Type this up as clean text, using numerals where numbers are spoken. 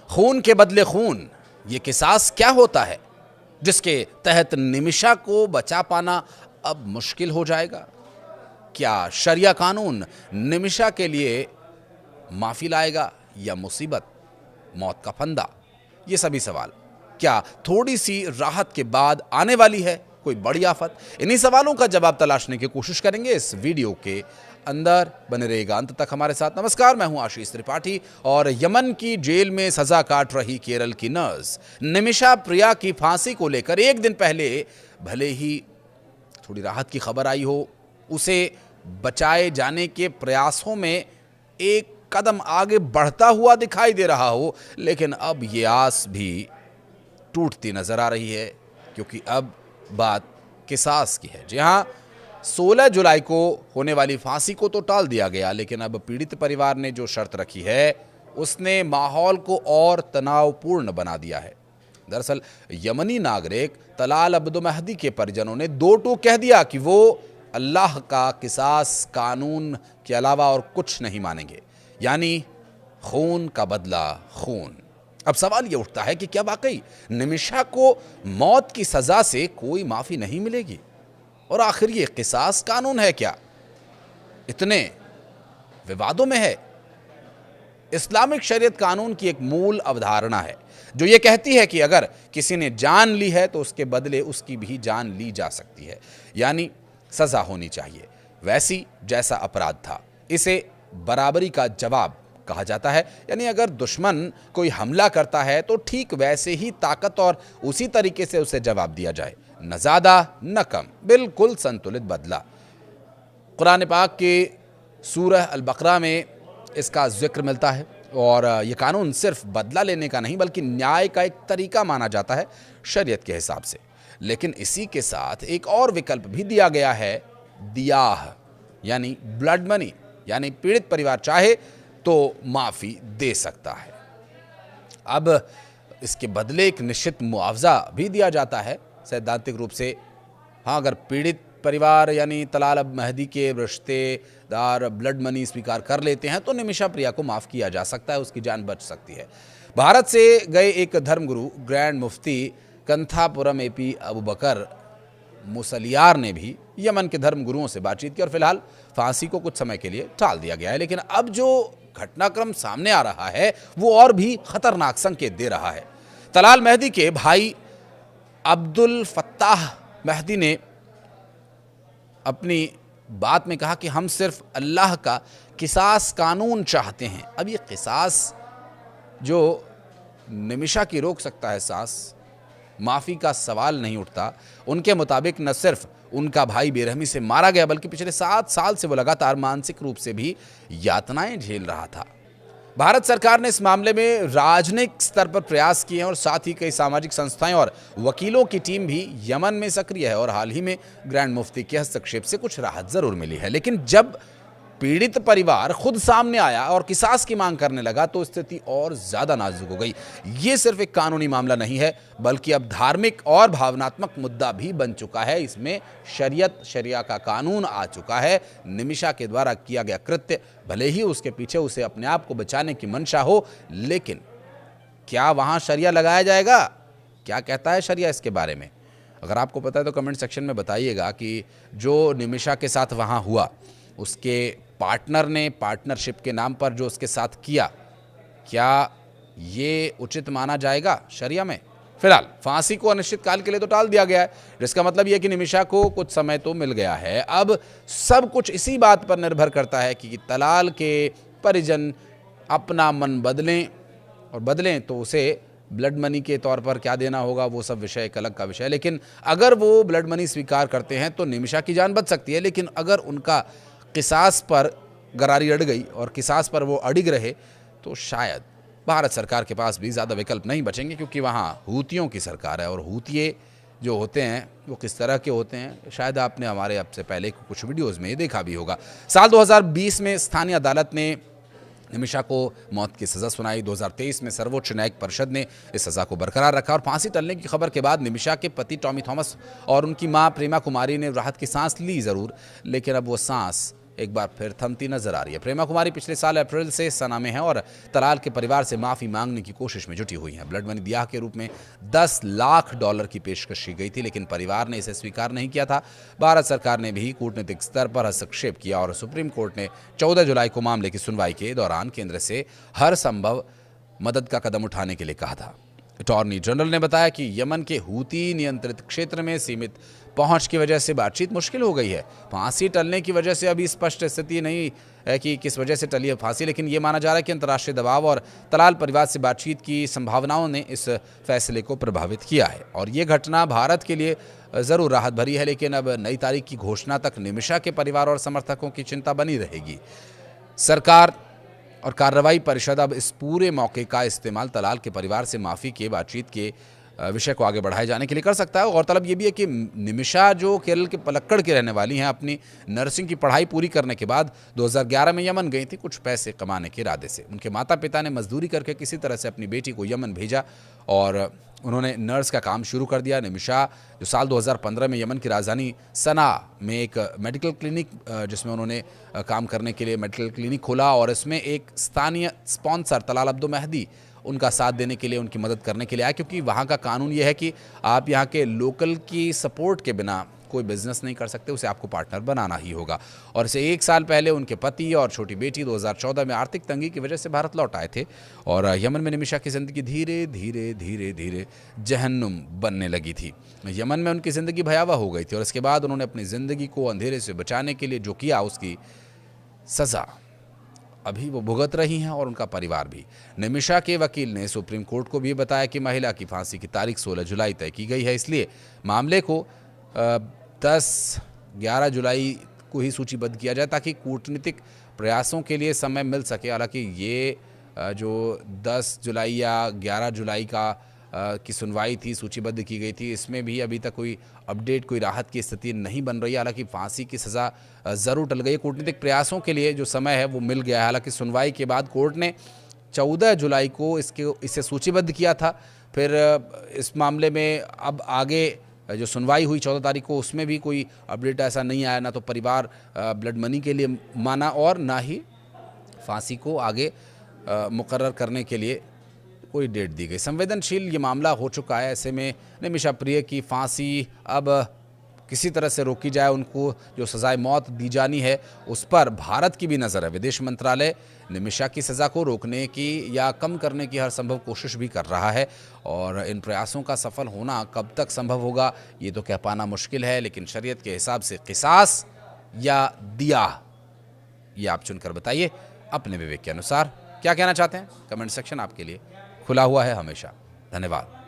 खून के बदले खून, ये किसास क्या होता है जिसके तहत निमिषा को बचा पाना अब मुश्किल हो जाएगा? क्या शरिया कानून निमिषा के लिए माफी लाएगा या मुसीबत, मौत का फंदा? ये सभी सवाल क्या थोड़ी सी राहत के बाद आने वाली है कोई बड़ी आफत? इन्हीं सवालों का जवाब तलाशने की कोशिश करेंगे इस वीडियो के अंदर। बने रहेगा अंत तक हमारे साथ। नमस्कार, मैं हूं आशीष त्रिपाठी और यमन की जेल में सजा काट रही केरल की नर्स निमिषा प्रिया की फांसी को लेकर एक दिन पहले भले ही थोड़ी राहत की खबर आई हो, उसे बचाए जाने के प्रयासों में एक कदम आगे बढ़ता हुआ दिखाई दे रहा हो, लेकिन अब ये आस भी टूटती नजर आ रही है, क्योंकि अब बात किसास की है। जी हां, 16 जुलाई को होने वाली फांसी को तो टाल दिया गया, लेकिन अब पीड़ित परिवार ने जो शर्त रखी है उसने माहौल को और तनावपूर्ण बना दिया है। दरअसल यमनी नागरिक तलाल अब्दो महदी के परिजनों ने दो टूक कह दिया कि वो अल्लाह का किसास कानून के अलावा और कुछ नहीं मानेंगे, यानी खून का बदला खून। अब सवाल ये उठता है कि क्या वाकई निमिषा को मौत की सजा से कोई माफी नहीं मिलेगी? और आखिर ये किसास कानून है क्या? इतने विवादों में है। इस्लामिक शरीयत कानून की एक मूल अवधारणा है जो ये कहती है कि अगर किसी ने जान ली है तो उसके बदले उसकी भी जान ली जा सकती है, यानी सजा होनी चाहिए वैसी जैसा अपराध था। इसे बराबरी का जवाब कहा जाता है, यानी अगर दुश्मन कोई हमला करता है तो ठीक वैसे ही ताकत और उसी तरीके से उसे जवाब दिया जाए, न ज्यादा न कम, बिल्कुल संतुलित बदला। कुरान पाक के सूरह अल बकरा में इसका जिक्र मिलता है और ये कानून सिर्फ बदला लेने का नहीं बल्कि न्याय का एक तरीका माना जाता है शरीयत के हिसाब से। लेकिन इसी के साथ एक और विकल्प भी दिया गया है, दियाह यानी ब्लड मनी, यानी पीड़ित परिवार चाहे तो माफी दे सकता है। अब इसके बदले एक निश्चित मुआवजा भी दिया जाता है सैद्धांतिक रूप से। हाँ, अगर पीड़ित परिवार यानी तलाल अब महदी के रिश्तेदार ब्लड मनी स्वीकार कर लेते हैं तो निमिषा प्रिया को माफ किया जा सकता है, उसकी जान बच सकती है। भारत से गए एक धर्मगुरु ग्रैंड मुफ्ती कंथापुरम एपी अबू बकर मुसलियार ने भी यमन के धर्मगुरुओं से बातचीत की और फिलहाल फांसी को कुछ समय के लिए टाल दिया गया है। लेकिन अब जो घटनाक्रम सामने आ रहा है वो और भी खतरनाक संकेत दे रहा है। तलाल महदी के भाई अब्दुल फत्ताह महदी ने अपनी बात में कहा कि हम सिर्फ अल्लाह का किसास कानून चाहते हैं। अब ये किसास जो निमिषा की रोक सकता है सांस, माफी का सवाल नहीं उठता। उनके मुताबिक न सिर्फ उनका भाई बेरहमी से मारा गया बल्कि पिछले 7 साल से वो लगातार मानसिक रूप से भी यातनाएं झेल रहा था। भारत सरकार ने इस मामले में राजनयिक स्तर पर प्रयास किए हैं और साथ ही कई सामाजिक संस्थाएं और वकीलों की टीम भी यमन में सक्रिय है और हाल ही में ग्रैंड मुफ्ती के हस्तक्षेप से कुछ राहत जरूर मिली है। लेकिन जब पीड़ित परिवार खुद सामने आया और किसास की मांग करने लगा तो स्थिति और ज्यादा नाजुक हो गई। ये सिर्फ एक कानूनी मामला नहीं है बल्कि अब धार्मिक और भावनात्मक मुद्दा भी बन चुका है। इसमें शरिया का कानून आ चुका है। निमिषा के द्वारा किया गया कृत्य, भले ही उसके पीछे उसे अपने आप को बचाने की मंशा हो, लेकिन क्या वहां शरिया लगाया जाएगा? क्या कहता है शरिया इसके बारे में? अगर आपको पता है तो कमेंट सेक्शन में बताइएगा कि जो निमिषा के साथ वहां हुआ, उसके पार्टनर ने पार्टनरशिप के नाम पर जो उसके साथ किया, क्या ये उचित माना जाएगा शरिया में? फिलहाल फांसी को अनिश्चित काल के लिए तो टाल दिया गया है, जिसका मतलब यह कि निमिषा को कुछ समय तो मिल गया है। अब सब कुछ इसी बात पर निर्भर करता है कि तलाल के परिजन अपना मन बदलें, और बदलें तो उसे ब्लड मनी के तौर पर क्या देना होगा वो सब विषय एक अलग का विषय है। लेकिन अगर वो ब्लड मनी स्वीकार करते हैं तो निमिषा की जान बच सकती है। लेकिन अगर उनका किसास पर गरारी अड़ गई और किसास पर वो अड़िग रहे तो शायद भारत सरकार के पास भी ज़्यादा विकल्प नहीं बचेंगे, क्योंकि वहाँ हूतियों की सरकार है और हूतिये जो होते हैं वो किस तरह के होते हैं शायद आपने हमारे अब से पहले कुछ वीडियोज़ में देखा भी होगा। साल 2020 में स्थानीय अदालत ने निमिषा को मौत की सज़ा सुनाई। 2023 में सर्वोच्च न्यायिक परिषद ने इस सज़ा को बरकरार रखा और फांसी टलने की खबर के बाद निमिषा के पति टॉमी थॉमस और उनकी मां प्रेमा कुमारी ने राहत की सांस ली ज़रूर, लेकिन अब वो सांस एक बार फिर थमती नजर आ रही है। प्रेमा कुमारी पिछले साल अप्रैल से सना में है और तलाल के परिवार से माफी मांगने की कोशिश में जुटी हुई हैं। ब्लड मनी ब्याह के रूप में $10 लाख की पेशकश की गई थी, लेकिन परिवार ने इसे स्वीकार नहीं किया था। भारत सरकार ने भी कूटनीतिक स्तर पर हस्तक्षेप किया और सुप्रीम कोर्ट ने 14 जुलाई को मामले की सुनवाई के दौरान केंद्र से हर संभव मदद का कदम उठाने के लिए कहा था। अटॉर्नी जनरल ने बताया कि यमन के हूती नियंत्रित क्षेत्र में सीमित पहुंच की वजह से बातचीत मुश्किल हो गई है। फांसी टलने की वजह से अभी स्पष्ट स्थिति नहीं है कि किस वजह से टली है फांसी, लेकिन यह माना जा रहा है कि अंतर्राष्ट्रीय दबाव और तलाल परिवार से बातचीत की संभावनाओं ने इस फैसले को प्रभावित किया है। और ये घटना भारत के लिए ज़रूर राहत भरी है, लेकिन अब नई तारीख की घोषणा तक निमिषा के परिवार और समर्थकों की चिंता बनी रहेगी। सरकार और कार्रवाई परिषद अब इस पूरे मौके का इस्तेमाल तलाल के परिवार से माफ़ी के बातचीत के विषय को आगे बढ़ाए जाने के लिए कर सकता है। गौरतलब ये भी है कि निमिषा जो केरल के पलक्कड़ की रहने वाली हैं, अपनी नर्सिंग की पढ़ाई पूरी करने के बाद 2011 में यमन गई थी कुछ पैसे कमाने के इरादे से। उनके माता पिता ने मजदूरी करके किसी तरह से अपनी बेटी को यमन भेजा और उन्होंने नर्स का काम शुरू कर दिया। निमिषा जो साल 2015 में यमन की राजधानी सना में एक मेडिकल क्लिनिक जिसमें उन्होंने काम करने के लिए मेडिकल क्लिनिक खोला और इसमें एक स्थानीय स्पॉन्सर तलाल अब्दो मेहदी उनका साथ देने के लिए, उनकी मदद करने के लिए आया, क्योंकि वहाँ का कानून ये है कि आप यहाँ के लोकल की सपोर्ट के बिना कोई बिजनेस नहीं कर सकते, उसे आपको पार्टनर बनाना ही होगा। और इसे 1 साल पहले उनके पति और छोटी बेटी 2014 में आर्थिक तंगी की वजह से भारत लौट आए थे और यमन में निमिषा की ज़िंदगी धीरे धीरे धीरे धीरे जहन्नुम बनने लगी थी। यमन में उनकी ज़िंदगी भयावह हो गई थी और इसके बाद उन्होंने अपनी ज़िंदगी को अंधेरे से बचाने के लिए जो किया उसकी सज़ा अभी वो भुगत रही हैं और उनका परिवार भी। निमिषा के वकील ने सुप्रीम कोर्ट को भी बताया कि महिला की फांसी की तारीख 16 जुलाई तय की गई है, इसलिए मामले को 10-11 जुलाई को ही सूचीबद्ध किया जाए ताकि कूटनीतिक प्रयासों के लिए समय मिल सके। हालांकि ये जो 10 जुलाई या 11 जुलाई की सुनवाई थी, सूचीबद्ध की गई थी, इसमें भी अभी तक कोई अपडेट, कोई राहत की स्थिति नहीं बन रही है। हालांकि फांसी की सज़ा ज़रूर टल गई है, कूटनीतिक प्रयासों के लिए जो समय है वो मिल गया है। हालांकि सुनवाई के बाद कोर्ट ने 14 जुलाई को इसे सूचीबद्ध किया था। फिर इस मामले में अब आगे जो सुनवाई हुई 14 तारीख को, उसमें भी कोई अपडेट ऐसा नहीं आया। ना तो परिवार ब्लड मनी के लिए माना और ना ही फांसी को आगे मुकर्रर करने के लिए कोई डेट दी गई। संवेदनशील ये मामला हो चुका है, ऐसे में निमिषा प्रिय की फांसी अब किसी तरह से रोकी जाए, उनको जो सजाए मौत दी जानी है उस पर भारत की भी नज़र है। विदेश मंत्रालय निमिषा की सज़ा को रोकने की या कम करने की हर संभव कोशिश भी कर रहा है और इन प्रयासों का सफल होना कब तक संभव होगा ये तो कह पाना मुश्किल है, लेकिन शरीयत के हिसाब से किसास या दिया, ये आप चुनकर बताइए अपने विवेक के अनुसार। क्या कहना चाहते हैं? कमेंट सेक्शन आपके लिए खुला हुआ है हमेशा। धन्यवाद।